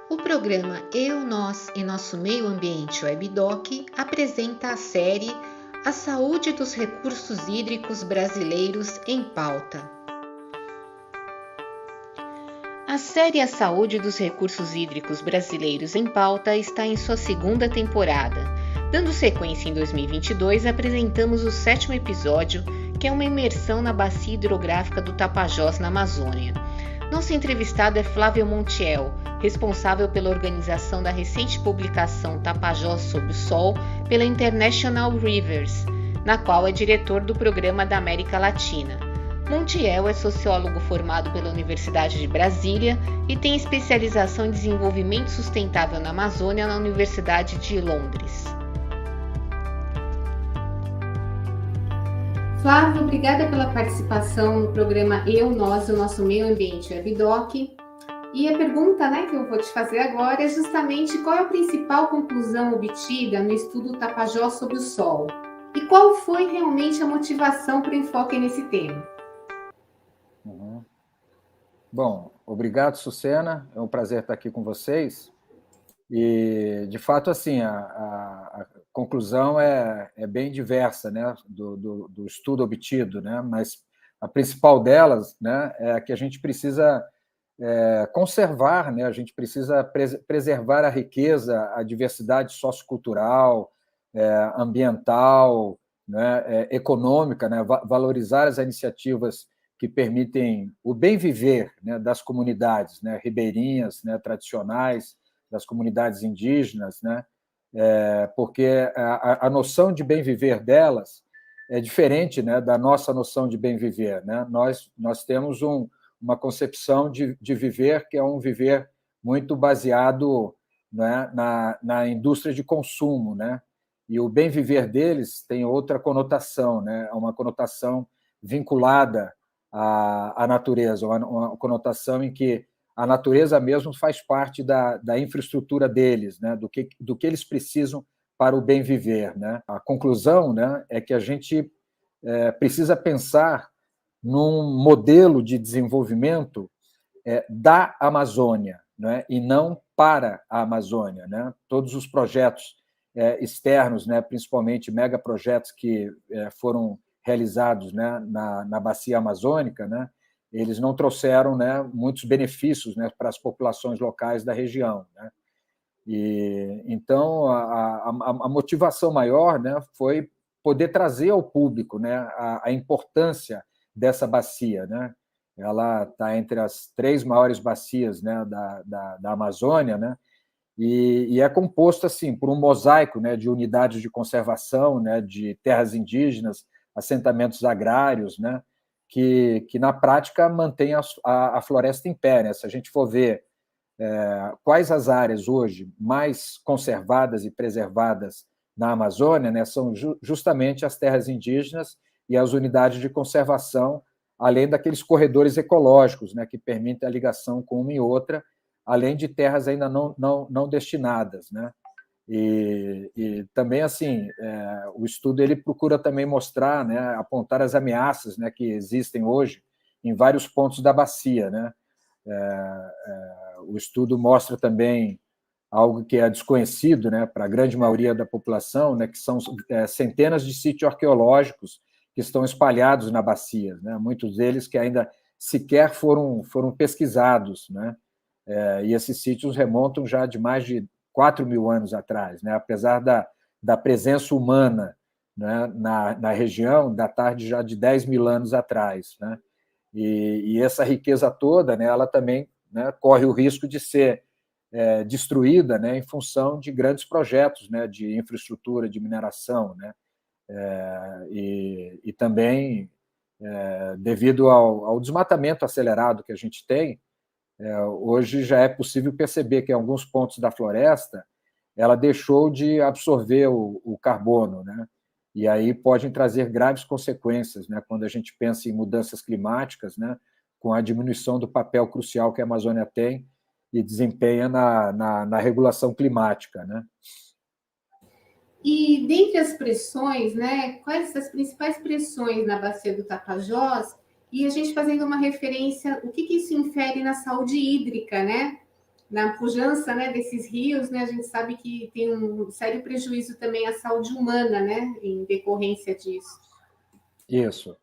O programa Eu, Nós e Nosso Meio Ambiente Webdoc apresenta a série A Saúde dos Recursos Hídricos Brasileiros em Pauta. A série A Saúde dos Recursos Hídricos Brasileiros em Pauta está em sua segunda temporada. Dando sequência em 2022, apresentamos o 7º episódio, que é uma imersão na bacia hidrográfica do Tapajós, na Amazônia. Nosso entrevistado é Flávio Montiel, responsável pela organização da recente publicação Tapajós sob o Sol pela International Rivers, na qual é diretor do Programa da América Latina. Montiel é sociólogo formado pela Universidade de Brasília e tem especialização em desenvolvimento sustentável na Amazônia na Universidade de Londres. Flávio, obrigada pela participação no programa Eu, Nós e o Nosso Meio Ambiente Webdoc. E a pergunta, que eu vou te fazer agora é justamente qual é a principal conclusão obtida no estudo Tapajós sob o Sol? E qual foi realmente a motivação para o enfoque nesse tema? Bom, obrigado, Sucena. É um prazer estar aqui com vocês. E, de fato, assim, a conclusão é bem diversa, né, do estudo obtido, né, mas a principal delas, né, é que a gente precisa conservar, né, a gente precisa preservar a riqueza, a diversidade sociocultural, ambiental, né, econômica, né, valorizar as iniciativas que permitem o bem viver, né, das comunidades, né, ribeirinhas, né, tradicionais, das comunidades indígenas, né, porque a noção de bem viver delas é diferente, né, da nossa noção de bem viver, né? Nós temos uma concepção de viver que é um viver muito baseado, né, na indústria de consumo, né? E o bem viver deles tem outra conotação, né? Uma conotação vinculada à natureza, uma conotação em que a natureza mesmo faz parte da infraestrutura deles, né? do que eles precisam para o bem viver, né? A conclusão, né, é que a gente precisa pensar num modelo de desenvolvimento da Amazônia, né, e não para a Amazônia, né? Todos os projetos externos, né, principalmente megaprojetos que foram realizados, né, na bacia amazônica, né, eles não trouxeram, né, muitos benefícios, né, para as populações locais da região, né? E então a motivação maior, né, foi poder trazer ao público, né, a importância dessa bacia, né? Ela está entre as 3 maiores bacias, né, da Amazônia, né? E é composto assim por um mosaico, né, de unidades de conservação, né, de terras indígenas, assentamentos agrários, né, que na prática mantém a floresta em pé, né? Se a gente for ver quais as áreas hoje mais conservadas e preservadas na Amazônia, né, são justamente as terras indígenas e as unidades de conservação, além daqueles corredores ecológicos, né, que permitem a ligação com uma e outra, além de terras ainda não destinadas, né? E também, assim, o estudo ele procura também mostrar, né, apontar as ameaças, né, que existem hoje em vários pontos da bacia, né? O estudo mostra também algo que é desconhecido, né, para a grande maioria da população, né, que são centenas de sítios arqueológicos que estão espalhados na bacia, né? Muitos deles que ainda sequer foram pesquisados, né? E esses sítios remontam já de mais de 4.000 anos atrás, né? Apesar da presença humana, né, na região, datar de já de 10.000 anos atrás, né? E essa riqueza toda, né, ela também, né, corre o risco de ser destruída, né, em função de grandes projetos, né, de infraestrutura, de mineração, né? E também devido ao desmatamento acelerado que a gente tem, hoje já é possível perceber que em alguns pontos da floresta ela deixou de absorver o carbono, né? E aí podem trazer graves consequências, né, quando a gente pensa em mudanças climáticas, né, com a diminuição do papel crucial que a Amazônia tem e desempenha na regulação climática, né? E dentre as pressões, né, quais as principais pressões na bacia do Tapajós? E a gente fazendo uma referência, o que isso infere na saúde hídrica, né? na pujança, né, desses rios, né, a gente sabe que tem um sério prejuízo também à saúde humana, né, em decorrência disso. Isso.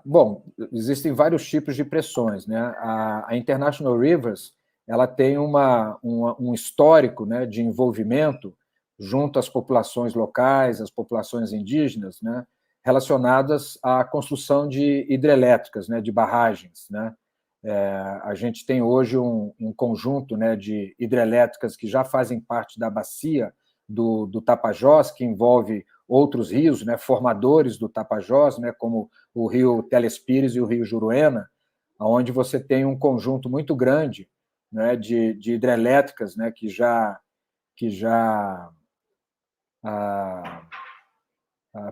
Bom, existem vários tipos de pressões, né? A International Rivers, ela tem um histórico, né, de envolvimento junto às populações locais, às populações indígenas, né, relacionadas à construção de hidrelétricas, né, de barragens, né? A gente tem hoje um conjunto, né, de hidrelétricas que já fazem parte da bacia do Tapajós, que envolve outros rios, né, formadores do Tapajós, né, como o rio Telespires e o rio Juruena, onde você tem um conjunto muito grande, né, de hidrelétricas, né, que já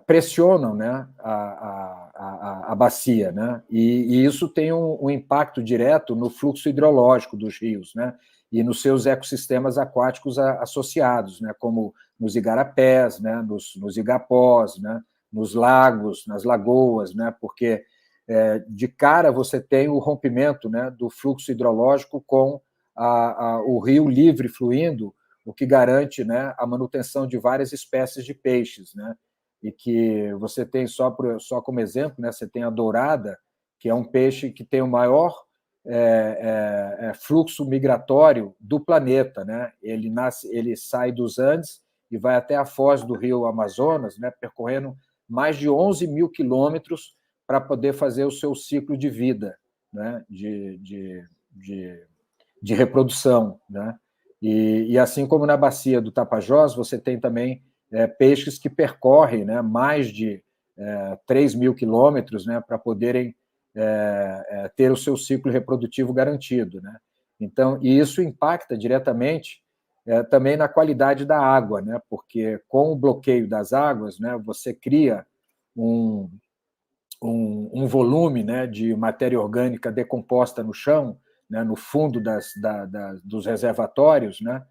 pressionam, né, a bacia, né, e isso tem um impacto direto no fluxo hidrológico dos rios, né, e nos seus ecossistemas aquáticos associados, né, como nos igarapés, né, nos igapós, né, nos lagos, nas lagoas, né, porque de cara você tem o rompimento, né, do fluxo hidrológico com o rio livre fluindo, o que garante, né, a manutenção de várias espécies de peixes, né, e que você tem, só como exemplo, né, você tem a dourada, que é um peixe que tem o maior fluxo migratório do planeta, né? Ele sai dos Andes e vai até a foz do rio Amazonas, né, percorrendo mais de 11 mil quilômetros para poder fazer o seu ciclo de vida, né, de reprodução, né? E assim como na bacia do Tapajós, você tem também peixes que percorrem, né, mais de 3 mil quilômetros, né, para poderem ter o seu ciclo reprodutivo garantido, né? Então, e isso impacta diretamente também na qualidade da água, né? Porque com o bloqueio das águas, né, você cria um volume, né, de matéria orgânica decomposta no chão, né, no fundo dos reservatórios, né,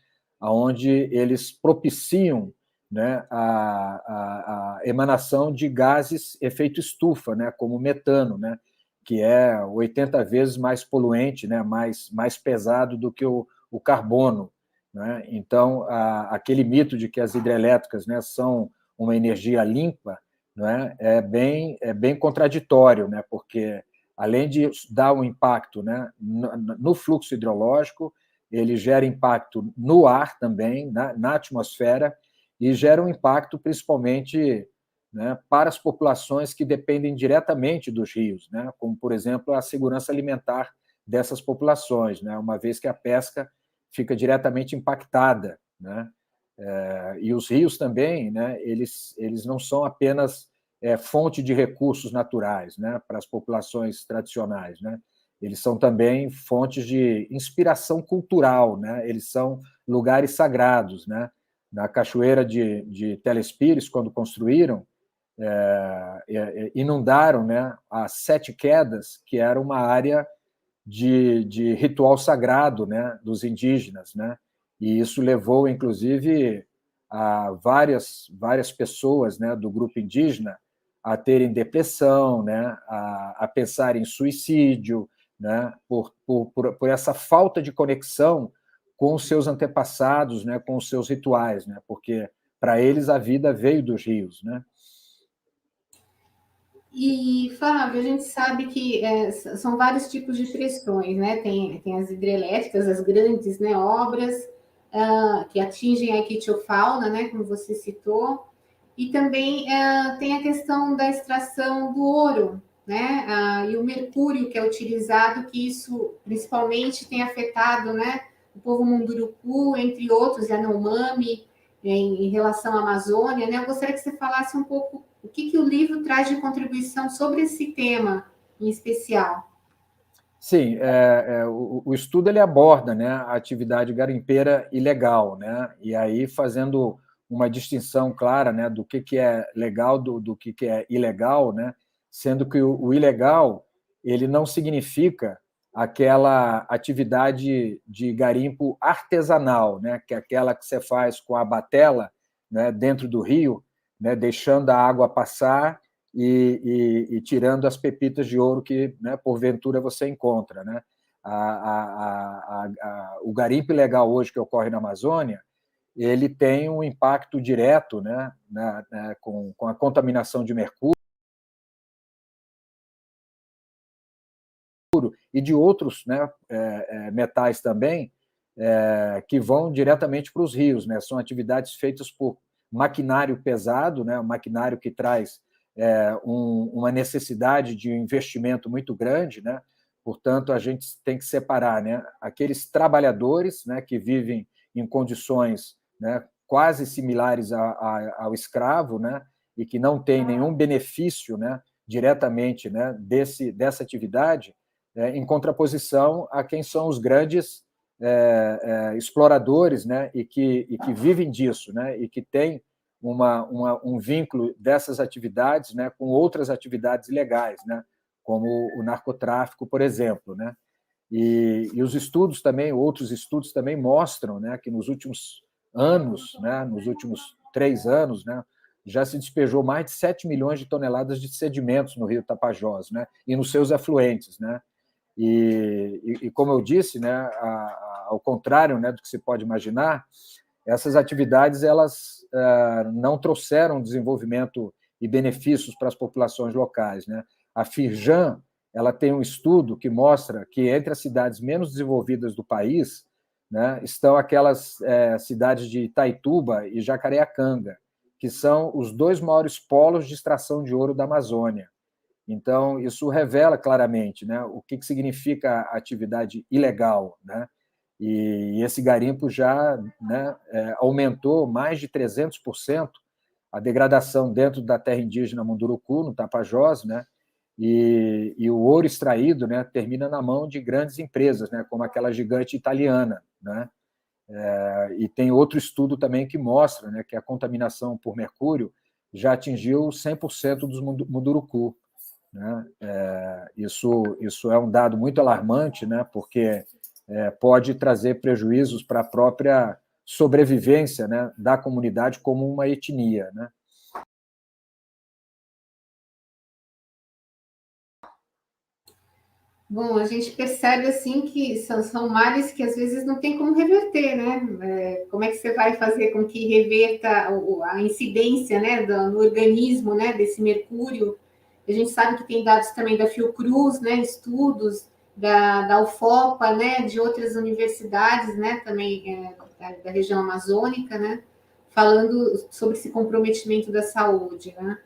onde eles propiciam, né, a emanação de gases efeito estufa, né, como o metano, né, que é 80 vezes mais poluente, né, mais pesado do que o carbono, né? Então, aquele mito de que as hidrelétricas, né, são uma energia limpa, né, é bem contraditório, né, porque, além de dar um impacto, né, no fluxo hidrológico, ele gera impacto no ar também, na atmosfera, e gera um impacto principalmente, né, para as populações que dependem diretamente dos rios, né, como, por exemplo, a segurança alimentar dessas populações, né, uma vez que a pesca fica diretamente impactada, né? E os rios também, né, eles não são apenas fonte de recursos naturais, né, para as populações tradicionais, né? Eles são também fontes de inspiração cultural, né? Eles são lugares sagrados, né? Na cachoeira de Telespires, quando construíram, inundaram, né, as Sete Quedas, que era uma área de ritual sagrado, né, dos indígenas, né? E isso levou, inclusive, a várias pessoas, né, do grupo indígena a terem depressão, né, a pensar em suicídio, né, por essa falta de conexão com os seus antepassados, né, com os seus rituais, né, porque para eles a vida veio dos rios, né? E, Fábio, a gente sabe que são vários tipos de pressões, né? Tem as hidrelétricas, as grandes, né, obras que atingem a equitiofauna, né, como você citou, e também tem a questão da extração do ouro, né, e o mercúrio que é utilizado, que isso principalmente tem afetado, né, o povo Munduruku, entre outros, Yanomami, em relação à Amazônia, né? Eu gostaria que você falasse um pouco o que o livro traz de contribuição sobre esse tema em especial. Sim, o estudo ele aborda, né, a atividade garimpeira ilegal, né, e aí fazendo uma distinção clara, né, do que é legal do que é ilegal, né, sendo que o ilegal ele não significa aquela atividade de garimpo artesanal, né, que é aquela que você faz com a batela, né, dentro do rio, né, deixando a água passar e tirando as pepitas de ouro que, né, porventura você encontra, né? O garimpo ilegal hoje que ocorre na Amazônia, ele tem um impacto direto, né, com a contaminação de mercúrio e de outros, né, metais também, que vão diretamente para os rios, né? São atividades feitas por maquinário pesado, né? Um maquinário que traz uma necessidade de um investimento muito grande, né? Portanto, a gente tem que separar, né, aqueles trabalhadores, né, que vivem em condições, né, quase similares ao escravo, né, e que não têm nenhum benefício, né, diretamente, né, dessa atividade, em contraposição a quem são os grandes exploradores, né, e que vivem disso, né, e que têm um vínculo dessas atividades, né, com outras atividades ilegais, né, como o narcotráfico, por exemplo, né? E os estudos também, outros estudos também mostram, né, que nos últimos anos, né, nos últimos 3 anos, né, já se despejou mais de 7 milhões de toneladas de sedimentos no rio Tapajós, né, e nos seus afluentes, né? E como eu disse, né, ao contrário, né, do que se pode imaginar, essas atividades elas não trouxeram desenvolvimento e benefícios para as populações locais, né? A Firjan ela tem um estudo que mostra que entre as cidades menos desenvolvidas do país, né, estão aquelas cidades de Itaituba e Jacareacanga, que são os 2 maiores polos de extração de ouro da Amazônia. Então, isso revela claramente, né, o que significa a atividade ilegal, né? E esse garimpo já, né, aumentou mais de 300% a degradação dentro da terra indígena Munduruku, no Tapajós, né? E o ouro extraído, né, termina na mão de grandes empresas, né, como aquela gigante italiana, né? E tem outro estudo também que mostra, né, que a contaminação por mercúrio já atingiu 100% dos Munduruku, né? Isso é um dado muito alarmante, né, porque pode trazer prejuízos para a própria sobrevivência, né, da comunidade como uma etnia, né? Bom, a gente percebe assim que são males que às vezes não tem como reverter, né? Como é que você vai fazer com que reverta a incidência, né, no organismo, né, desse mercúrio? A gente sabe que tem dados também da Fiocruz, né, estudos da UFOPA, né, de outras universidades, né, também da região amazônica, né, falando sobre esse comprometimento da saúde, né?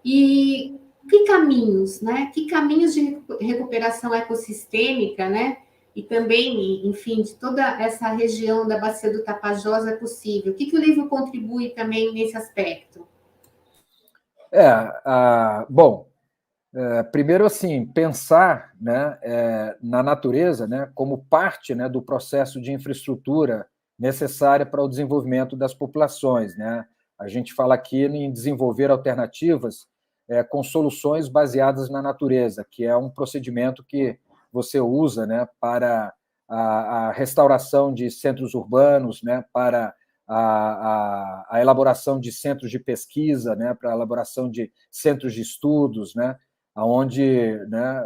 E que caminhos, né? Que caminhos de recuperação ecossistêmica, né? E também, enfim, de toda essa região da Bacia do Tapajós é possível? O que o livro contribui também nesse aspecto? Bom, primeiro, assim, pensar, né, na natureza, né, como parte, né, do processo de infraestrutura necessária para o desenvolvimento das populações, né? A gente fala aqui em desenvolver alternativas com soluções baseadas na natureza, que é um procedimento que você usa, né, para a restauração de centros urbanos, né, para a elaboração de centros de pesquisa, né, para a elaboração de centros de estudos, né, onde, né,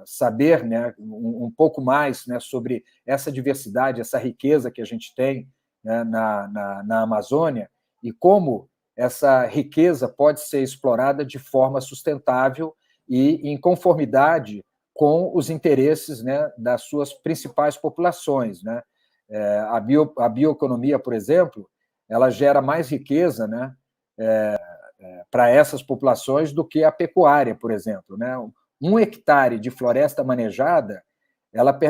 saber, né, um pouco mais, né, sobre essa diversidade, essa riqueza que a gente tem, né, na Amazônia e como essa riqueza pode ser explorada de forma sustentável e em conformidade com os interesses, né, das suas principais populações, né? A bioeconomia, por exemplo, ela gera mais riqueza, né, para essas populações do que a pecuária, por exemplo, né? 1 hectare de floresta manejada,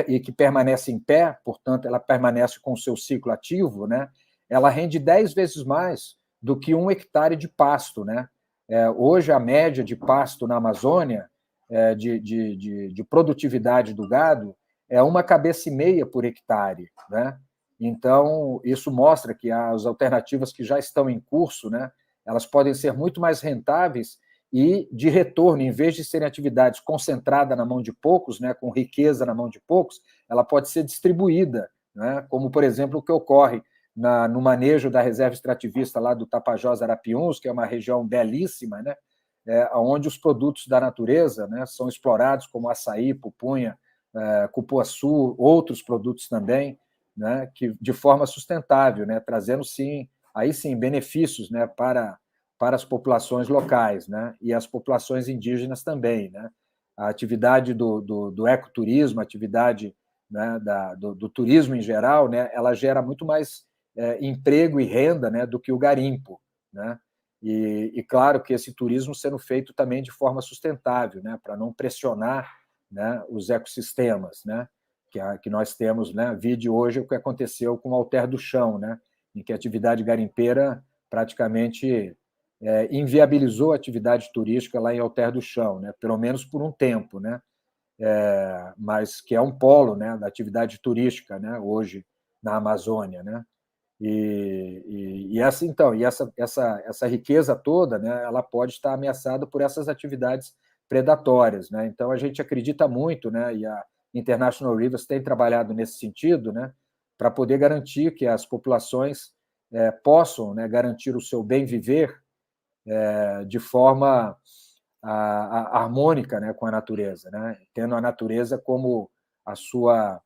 e que permanece em pé, portanto, ela permanece com o seu ciclo ativo, né? Ela rende 10 vezes mais do que 1 hectare de pasto, né? Hoje, a média de pasto na Amazônia, de produtividade do gado, é 1,5 cabeça por hectare, né? Então, isso mostra que as alternativas que já estão em curso, né, elas podem ser muito mais rentáveis e de retorno, em vez de serem atividades concentradas na mão de poucos, né, com riqueza na mão de poucos, ela pode ser distribuída, né, como, por exemplo, o que ocorre no manejo da reserva extrativista lá do Tapajós Arapiuns, que é uma região belíssima, né, onde os produtos da natureza, né, são explorados, como açaí, pupunha, cupuaçu, outros produtos também, né, que de forma sustentável, né, trazendo aí sim benefícios, né, para as populações locais, né, e as populações indígenas também, né. A atividade do ecoturismo, a atividade, né, do turismo em geral, né, ela gera muito mais emprego e renda, né, do que o garimpo, né. E claro que esse turismo sendo feito também de forma sustentável, né, para não pressionar, né, os ecossistemas, né, que nós temos, né, vide hoje o que aconteceu com o Alter do Chão, né, em que a atividade garimpeira praticamente inviabilizou a atividade turística lá em Alter do Chão, né, pelo menos por um tempo, né, mas que é um polo, né, da atividade turística, né, hoje na Amazônia, né. Essa riqueza toda, né, ela pode estar ameaçada por essas atividades predatórias, né? Então a gente acredita muito, né, e a International Rivers tem trabalhado nesse sentido, né, para poder garantir que as populações possam, né, garantir o seu bem viver de forma harmônica, né, com a natureza, né, tendo a natureza como a sua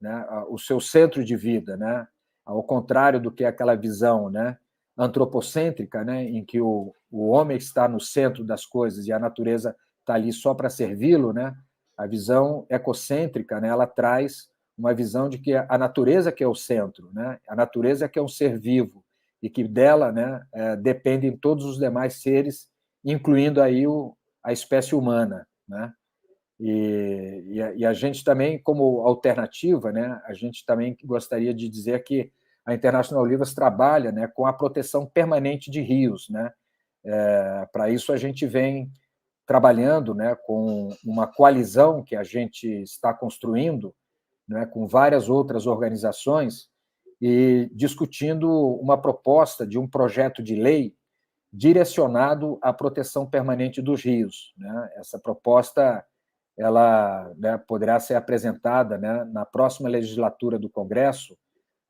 né, o seu centro de vida, né, ao contrário do que aquela visão, né, antropocêntrica, né, em que o homem está no centro das coisas e a natureza está ali só para servi-lo, né, a visão ecocêntrica, né, ela traz uma visão de que a natureza que é o centro, né, a natureza que é um ser vivo e que dela, né, dependem todos os demais seres, incluindo aí a espécie humana, né. E a gente também, como alternativa, né, a gente também gostaria de dizer que a International Rivers trabalha, né, com a proteção permanente de rios, né. Para isso a gente vem trabalhando, né, com uma coalizão que a gente está construindo, né, com várias outras organizações e discutindo uma proposta de um projeto de lei direcionado à proteção permanente dos rios, né. Essa proposta ela, né, poderá ser apresentada, né, na próxima legislatura do Congresso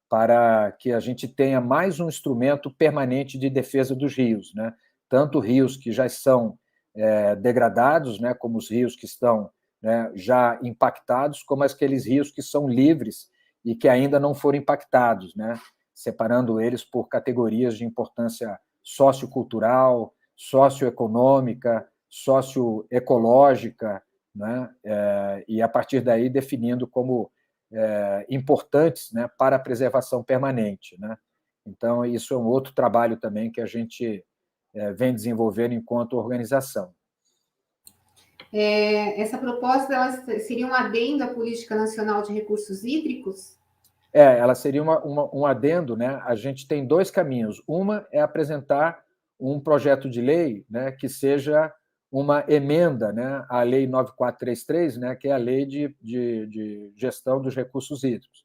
para que a gente tenha mais um instrumento permanente de defesa dos rios, né? Tanto rios que já são degradados, né, como os rios que estão, né, já impactados, como aqueles rios que são livres e que ainda não foram impactados, né? Separando eles por categorias de importância sociocultural, socioeconômica, socioecológica, né? E a partir daí definindo como importantes, né, para a preservação permanente, né? Então isso é um outro trabalho também que a gente vem desenvolvendo enquanto organização. Essa proposta ela seria um adendo à Política Nacional de Recursos Hídricos? Ela seria um adendo, né? A gente tem dois caminhos. Uma é apresentar um projeto de lei, né, que seja uma emenda, né, à Lei 9433, né, que é a Lei de Gestão dos Recursos Hídricos,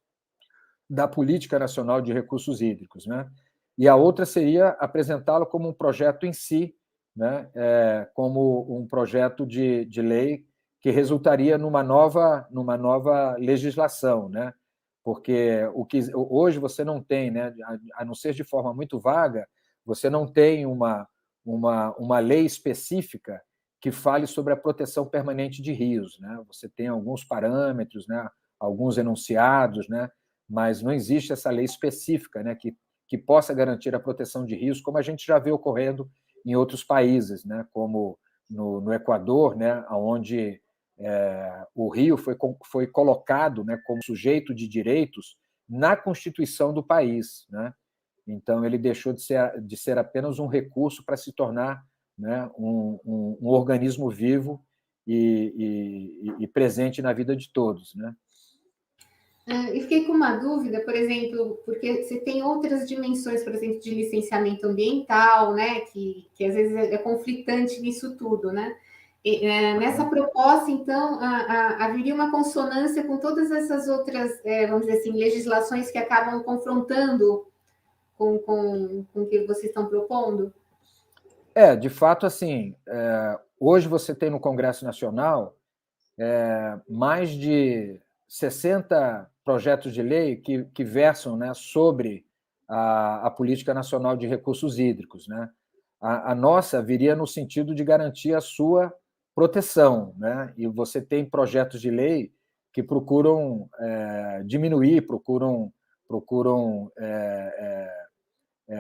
da Política Nacional de Recursos Hídricos, né? E a outra seria apresentá-lo como um projeto em si, né, como um projeto de lei que resultaria numa nova legislação, né? Porque hoje você não tem, né, a não ser de forma muito vaga, você não tem uma lei específica que fale sobre a proteção permanente de rios, né? Você tem alguns parâmetros, né, alguns enunciados, né, mas não existe essa lei específica, né, que possa garantir a proteção de rios, como a gente já vê ocorrendo em outros países, né, como no Equador, né, onde o rio foi colocado, né, como sujeito de direitos na Constituição do país, né? Então ele deixou de ser apenas um recurso para se tornar, né, um organismo vivo e presente na vida de todos, né? E fiquei com uma dúvida, por exemplo, porque você tem outras dimensões, por exemplo, de licenciamento ambiental, né, que às vezes é conflitante nisso tudo, né? Nessa proposta, então, haveria uma consonância com todas essas outras, vamos dizer assim, legislações que acabam confrontando com o que vocês estão propondo? De fato, assim, hoje você tem no Congresso Nacional mais de 60 projetos de lei que versam, né, sobre a Política Nacional de Recursos Hídricos, né? A nossa viria no sentido de garantir a sua proteção, né? E você tem projetos de lei que procuram diminuir, procuram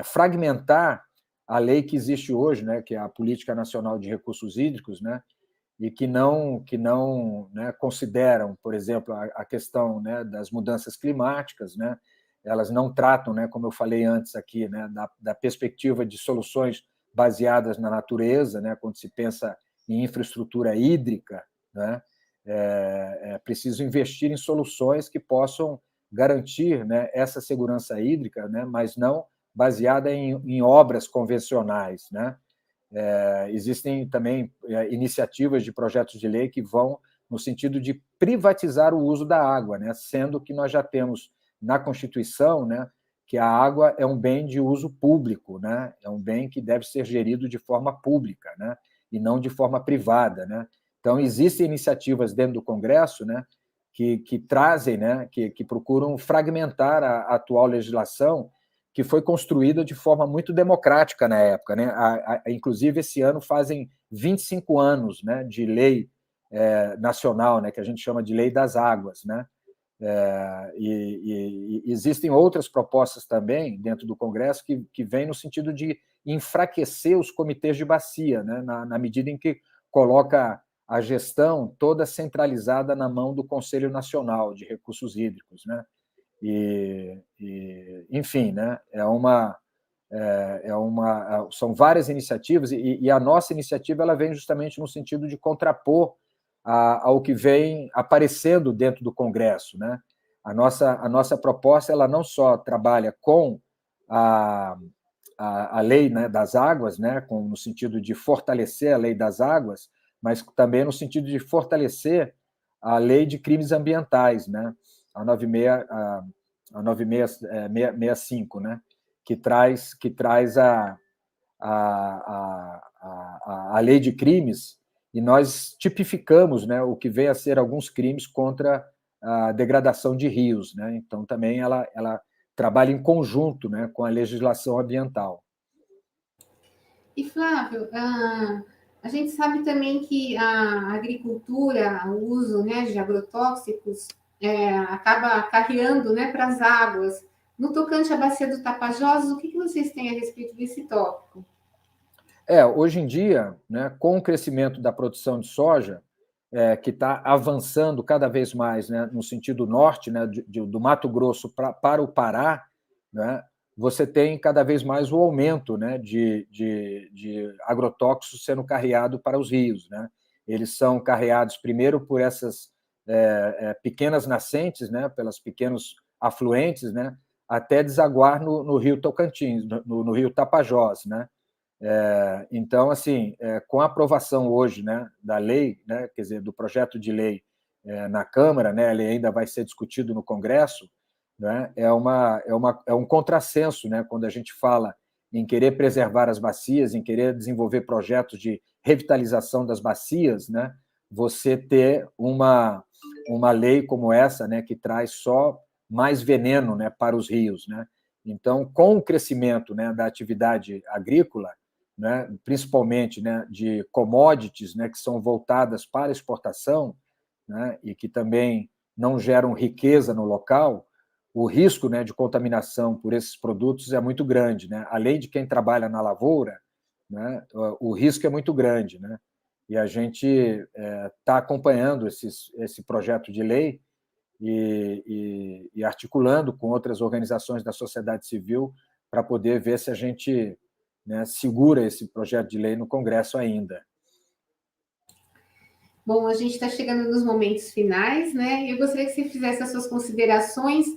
fragmentar a lei que existe hoje, né? Que é a Política Nacional de Recursos Hídricos, né? E que não né, consideram, por exemplo, a questão, né, das mudanças climáticas, né? Elas não tratam, né, como eu falei antes aqui, né, da perspectiva de soluções baseadas na natureza, né? Quando se pensa em infraestrutura hídrica, né? É preciso investir em soluções que possam garantir, né, essa segurança hídrica, né, mas não baseada em obras convencionais, né? Existem também iniciativas de projetos de lei que vão no sentido de privatizar o uso da água, né? Sendo que nós já temos na Constituição, né, que a água é um bem de uso público, né? É um bem que deve ser gerido de forma pública, né? E não de forma privada, né? Então, existem iniciativas dentro do Congresso, né, que trazem, né, que procuram fragmentar a atual legislação, que foi construída de forma muito democrática na época, né? Inclusive, esse ano fazem 25 anos, né, de lei nacional, né, que a gente chama de Lei das Águas, né? E existem outras propostas também dentro do Congresso que vêm no sentido de enfraquecer os comitês de bacia, né, na medida em que coloca a gestão toda centralizada na mão do Conselho Nacional de Recursos Hídricos, né? Enfim, né? São várias iniciativas e a nossa iniciativa ela vem justamente no sentido de contrapor ao que vem aparecendo dentro do Congresso, né? A nossa proposta ela não só trabalha com a lei, né, das águas, né, no sentido de fortalecer a lei das águas, mas também no sentido de fortalecer a lei de crimes ambientais, né? A 9665, né? Que traz a lei de crimes e nós tipificamos, né, o que vem a ser alguns crimes contra a degradação de rios, né? Então também ela trabalha em conjunto, né, com a legislação ambiental. E Flávio, a gente sabe também que a agricultura, o uso, né, de agrotóxicos acaba acarreando, né, para as águas. No tocante à bacia do Tapajós, o que vocês têm a respeito desse tópico? Hoje em dia, né, com o crescimento da produção de soja, que está avançando cada vez mais, né, no sentido norte, né, do Mato Grosso para o Pará, né, você tem cada vez mais o aumento, né, de agrotóxicos sendo carreado para os rios, né? Eles são carreados primeiro por essas pequenas nascentes, né, pelos pequenos afluentes, né, até desaguar no rio Tocantins, no rio Tapajós, né? Então, assim, com a aprovação hoje, né, da lei, né, quer dizer, do projeto de lei na Câmara, né, ele ainda vai ser discutido no Congresso, né, é um contrassenso, né, quando a gente fala em querer preservar as bacias, em querer desenvolver projetos de revitalização das bacias, né, você ter uma lei como essa, né, que traz só mais veneno, né, para os rios, né? Então, com o crescimento, né, da atividade agrícola, né, principalmente, né, de commodities, né, que são voltadas para exportação, né, e que também não geram riqueza no local, o risco, né, de contaminação por esses produtos é muito grande, né? Além de quem trabalha na lavoura, né, o risco é muito grande, né? E a gente está acompanhando esse projeto de lei e articulando com outras organizações da sociedade civil para poder ver se a gente, né, segura esse projeto de lei no Congresso ainda. Bom, a gente está chegando nos momentos finais, né? Eu gostaria que você fizesse as suas considerações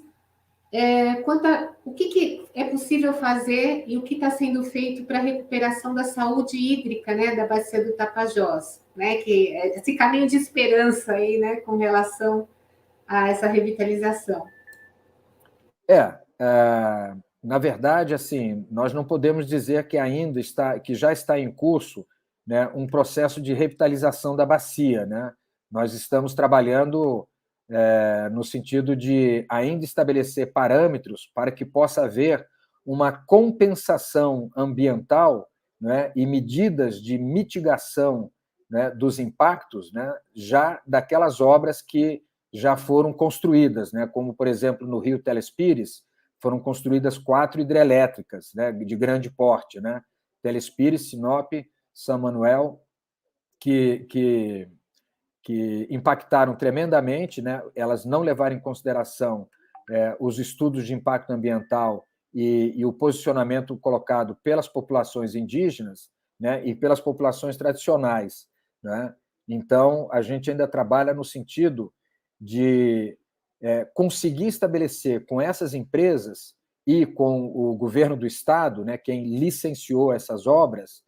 quanto a o que é possível fazer e o que está sendo feito para a recuperação da saúde hídrica, né, da bacia do Tapajós, né? Que é esse caminho de esperança aí, né, com relação a essa revitalização. Na verdade, assim, nós não podemos dizer que que já está em curso, né, um processo de revitalização da bacia, né? Nós estamos trabalhando no sentido de ainda estabelecer parâmetros para que possa haver uma compensação ambiental, né, e medidas de mitigação né, dos impactos, né, já daquelas obras que já foram construídas, né, como, por exemplo, no Rio Telespires, foram construídas 4 hidrelétricas, né, de grande porte, né, Telespires, Sinop, São Manuel, que impactaram tremendamente, né, elas não levaram em consideração os estudos de impacto ambiental e o posicionamento colocado pelas populações indígenas, né, e pelas populações tradicionais, né? Então, a gente ainda trabalha no sentido de conseguir estabelecer com essas empresas e com o governo do Estado, né, quem licenciou essas obras,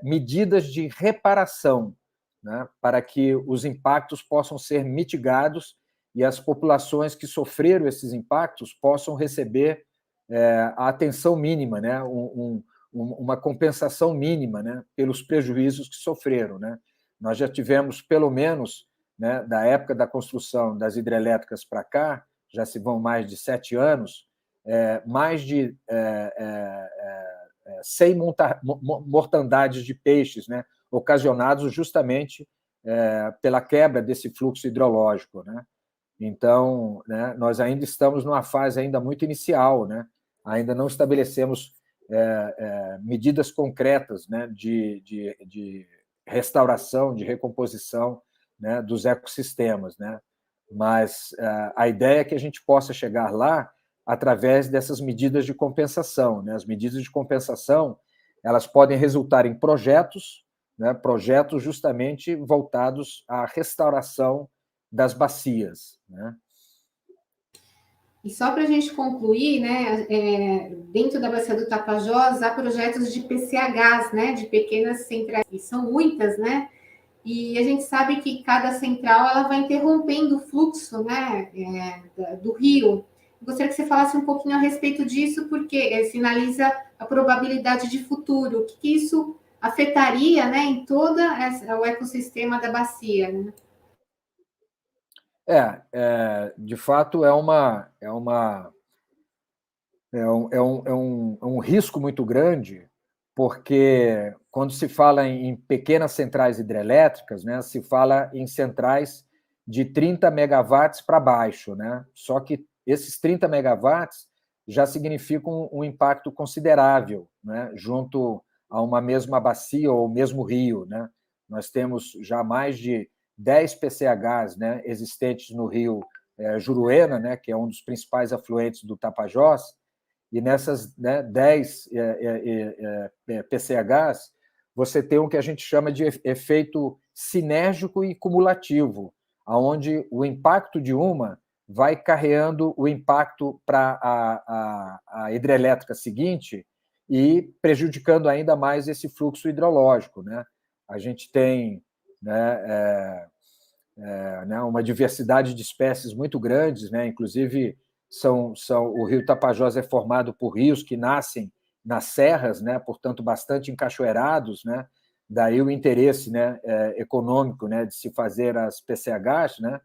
medidas de reparação, né, para que os impactos possam ser mitigados e as populações que sofreram esses impactos possam receber a atenção mínima, né, uma compensação mínima, né, pelos prejuízos que sofreram, né. Nós já tivemos, pelo menos, né, da época da construção das hidrelétricas para cá, já se vão mais de 7 anos, mais de 100 mortandades de peixes, né, ocasionados justamente pela quebra desse fluxo hidrológico, né. Então, né, nós ainda estamos numa fase ainda muito inicial, né, ainda não estabelecemos medidas concretas, né, de restauração, de recomposição, né, dos ecossistemas, né? Mas a ideia é que a gente possa chegar lá através dessas medidas de compensação, né? As medidas de compensação, elas podem resultar em projetos, né, projetos justamente voltados à restauração das bacias, né? E só para a gente concluir, né, dentro da Bacia do Tapajós há projetos de PCHs, né, de pequenas centrais, e são muitas, né, e a gente sabe que cada central ela vai interrompendo o fluxo, né, do rio. Gostaria que você falasse um pouquinho a respeito disso, porque sinaliza a probabilidade de futuro, o que isso afetaria, né, em todo o ecossistema da bacia, né? De fato, é um risco muito grande, porque quando se fala em pequenas centrais hidrelétricas, né, se fala em centrais de 30 megawatts para baixo, né? Só que esses 30 megawatts já significam um impacto considerável, né, junto a uma mesma bacia ou mesmo rio, né? Nós temos já mais de 10 PCHs, né, existentes no rio Juruena, né, que é um dos principais afluentes do Tapajós, e nessas, né, 10 PCHs, você tem o que a gente chama de efeito sinérgico e cumulativo, onde o impacto de uma vai carreando o impacto para a hidrelétrica seguinte e prejudicando ainda mais esse fluxo hidrológico, né? A gente tem, né, uma diversidade de espécies muito grandes, né? Inclusive o Rio Tapajós é formado por rios que nascem nas serras, né? Portanto, bastante encachoeirados, né? Daí o interesse, né, econômico, né, de se fazer as PCHs, né?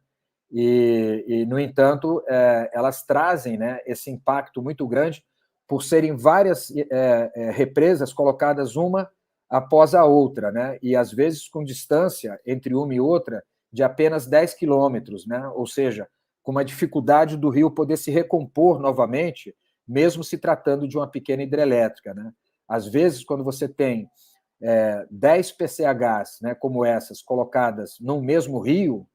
No entanto, elas trazem, né, esse impacto muito grande por serem várias represas colocadas uma após a outra, né? E às vezes com distância entre uma e outra de apenas 10 quilômetros, né? Ou seja, com uma dificuldade do rio poder se recompor novamente, mesmo se tratando de uma pequena hidrelétrica, né? Às vezes, quando você tem 10 PCHs, né, como essas, colocadas num mesmo rio,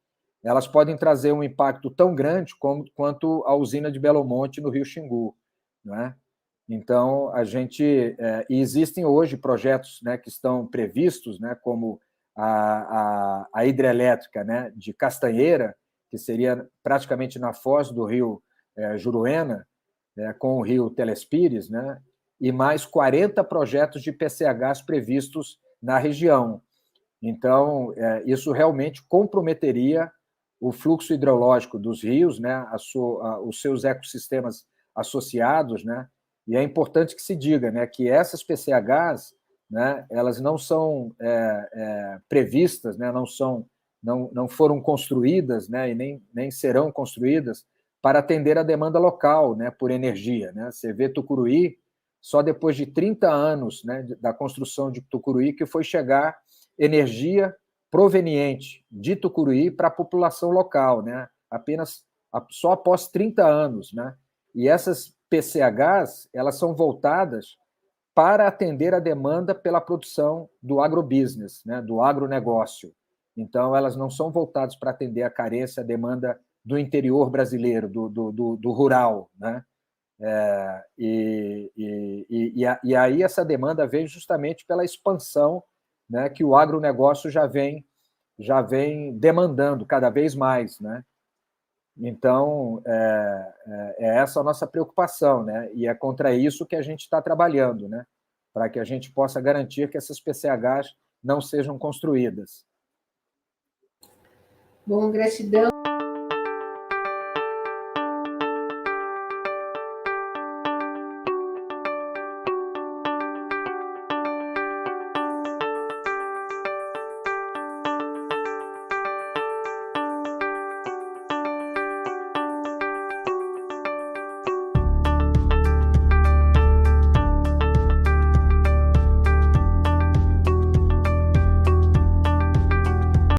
elas podem trazer um impacto tão grande quanto a usina de Belo Monte no Rio Xingu, não é? Então, e existem hoje projetos, né, que estão previstos, né, como a hidrelétrica, né, de Castanheira, que seria praticamente na foz do rio Juruena, com o rio Telespires, né, e mais 40 projetos de PCHs previstos na região. Então, isso realmente comprometeria o fluxo hidrológico dos rios, né, os seus ecossistemas associados, né, e é importante que se diga, né, que essas PCHs, né, elas não são previstas, né, não foram construídas, né, e nem serão construídas para atender a demanda local, né, por energia, né? Você vê Tucuruí, só depois de 30 anos, né, da construção de Tucuruí que foi chegar energia proveniente de Tucuruí para a população local, né? Só após 30 anos, né? E essas PCHs, elas são voltadas para atender a demanda pela produção do agrobusiness, né? Do agronegócio. Então, elas não são voltadas para atender a carência, a demanda do interior brasileiro, do rural, né? E aí essa demanda vem justamente pela expansão, né, que o agronegócio já vem demandando cada vez mais, né? Então, é essa a nossa preocupação, né? E é contra isso que a gente está trabalhando, né? Para que a gente possa garantir que essas PCHs não sejam construídas. Bom, gratidão.